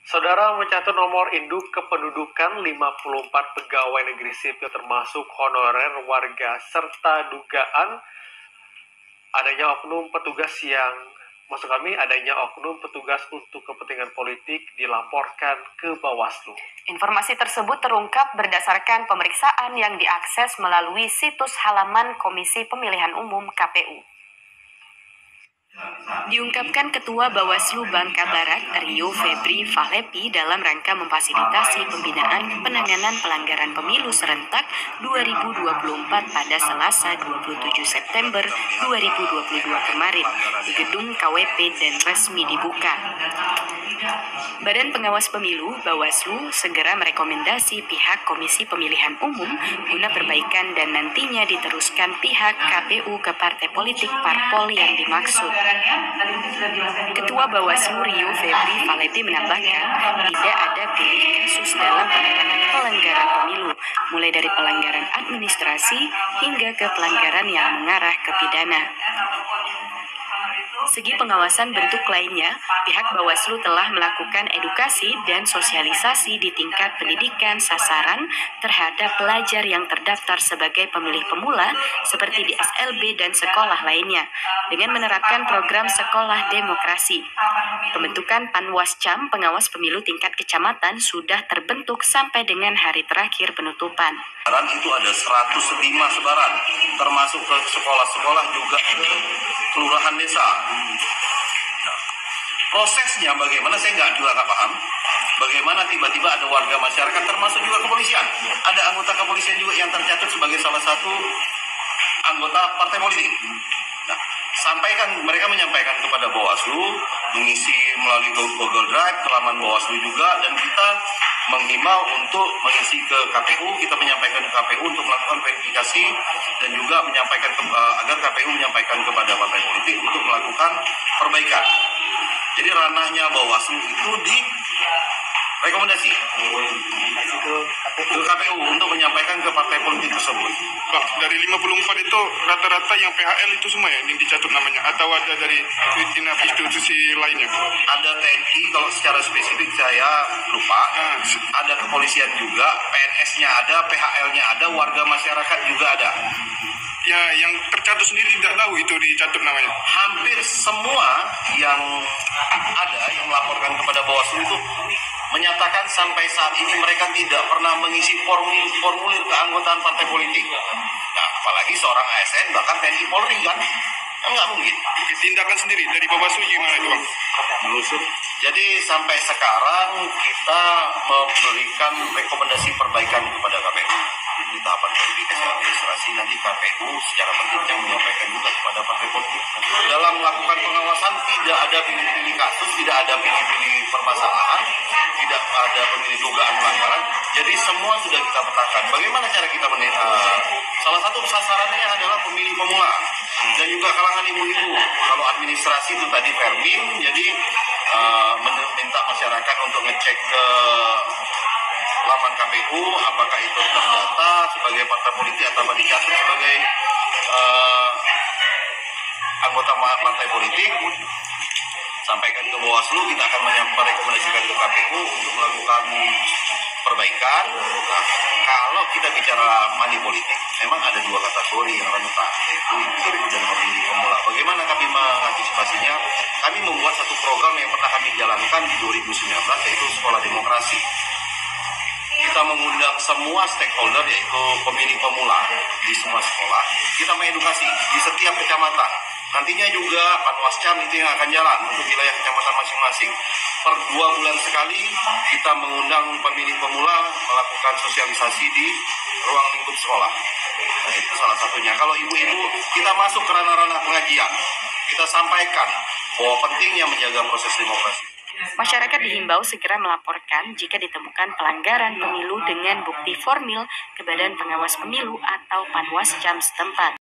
Saudara mencatat nomor induk kependudukan 54 pegawai negeri sipil termasuk honorer warga serta dugaan adanya oknum petugas untuk kepentingan politik dilaporkan ke Bawaslu. Informasi tersebut terungkap berdasarkan pemeriksaan yang diakses melalui situs halaman Komisi Pemilihan Umum (KPU). Diungkapkan Ketua Bawaslu Bangka Barat, Rio Febri Valepi, dalam rangka memfasilitasi pembinaan penanganan pelanggaran pemilu serentak 2024 pada Selasa 27 September 2022 kemarin di gedung KWP dan resmi dibuka. Badan Pengawas Pemilu Bawaslu segera merekomendasi pihak Komisi Pemilihan Umum guna perbaikan dan nantinya diteruskan pihak KPU ke partai politik parpol yang dimaksud. Ketua Bawaslu Rio Febri Valepi menambahkan tidak ada pilih kasus dalam penanganan pelanggaran pemilu, mulai dari pelanggaran administrasi hingga ke pelanggaran yang mengarah ke pidana. Segi pengawasan bentuk lainnya, pihak Bawaslu telah melakukan edukasi dan sosialisasi di tingkat pendidikan sasaran terhadap pelajar yang terdaftar sebagai pemilih pemula seperti di SLB dan sekolah lainnya, dengan menerapkan program sekolah demokrasi. Pembentukan Panwascam pengawas pemilu tingkat kecamatan sudah terbentuk sampai dengan hari terakhir penutupan. Itu ada 105 sebaran, termasuk ke sekolah-sekolah juga ke kelurahan desa. Nah, prosesnya bagaimana saya juga nggak paham. Bagaimana tiba-tiba ada warga masyarakat, termasuk juga kepolisian. Ada anggota kepolisian juga yang tercatat sebagai salah satu anggota partai politik. Nah, mereka menyampaikan kepada Bawaslu, mengisi melalui Google Drive ke laman Bawaslu juga, dan kita menghimbau untuk mengisi ke KPU. Kita menyampaikan ke KPU untuk melakukan verifikasi dan juga menyampaikan agar KPU menyampaikan kepada partai politik untuk melakukan perbaikan. Jadi ranahnya Bawaslu itu di rekomendasi ke KPU untuk menyampaikan ke partai politik tersebut. Bang, dari 54 itu rata-rata yang PHL itu semua ya yang dicatat namanya, atau ada dari institusi lainnya? Ada TNI, kalau secara spesifik saya lupa. Ada kepolisian juga, PNS-nya ada, PHL-nya ada, warga masyarakat juga ada. Ya, yang tercatat sendiri tidak tahu itu dicatat namanya. Hampir semua yang ada yang melaporkan kepada Bawaslu itu menyatakan sampai saat ini mereka tidak pernah mengisi formulir keanggotaan partai politik. Nah, apalagi seorang ASN bahkan TNI Polri kan nggak mungkin. Tindakan sendiri dari Bawaslu gimana itu, Bang? Jadi sampai sekarang kita memberikan rekomendasi perbaikan kepada KPU di tahapan verifikasi administrasi. Nanti KPU secara berjenjang menyampaikan juga kepada partai politik. Dalam melakukan pengawasan tidak ada pilih-pilih kasus, tidak ada pilih-pilih permasalahan, tidak ada pemilih dugaan pelanggaran. Jadi semua sudah kita petakan. Bagaimana cara kita salah satu sasarannya adalah pemilih pemula dan juga kalangan ibu-ibu. Kalau administrasi itu tadi Permin, jadi meminta masyarakat untuk ngecek ke laman KPU apakah itu terdata sebagai partai politik atau dicatat sebagai anggota partai politik. Sampaikan ke Bawaslu, kita akan merekomendasikan ke KPU untuk melakukan perbaikan. Nah, kalau kita bicara money politik, memang ada dua kategori yang rentan, yaitu induk dan pemilih pemula. Bagaimana kami mengantisipasinya? Kami membuat satu program yang pernah kami jalankan di 2019, yaitu Sekolah Demokrasi. Kita mengundang semua stakeholder, yaitu pemilih pemula di semua sekolah. Kita mengedukasi di setiap kecamatan. Nantinya juga Panwascam itu yang akan jalan untuk wilayah kecamatan masing-masing. Per 2 bulan sekali kita mengundang pemilih pemula melakukan sosialisasi di ruang lingkup sekolah. Nah, itu salah satunya. Kalau ibu-ibu, kita masuk ke ranah-ranah pengajian. Kita sampaikan bahwa pentingnya menjaga proses demokrasi. Masyarakat dihimbau segera melaporkan jika ditemukan pelanggaran pemilu dengan bukti formil ke Badan Pengawas Pemilu atau Panwascam setempat.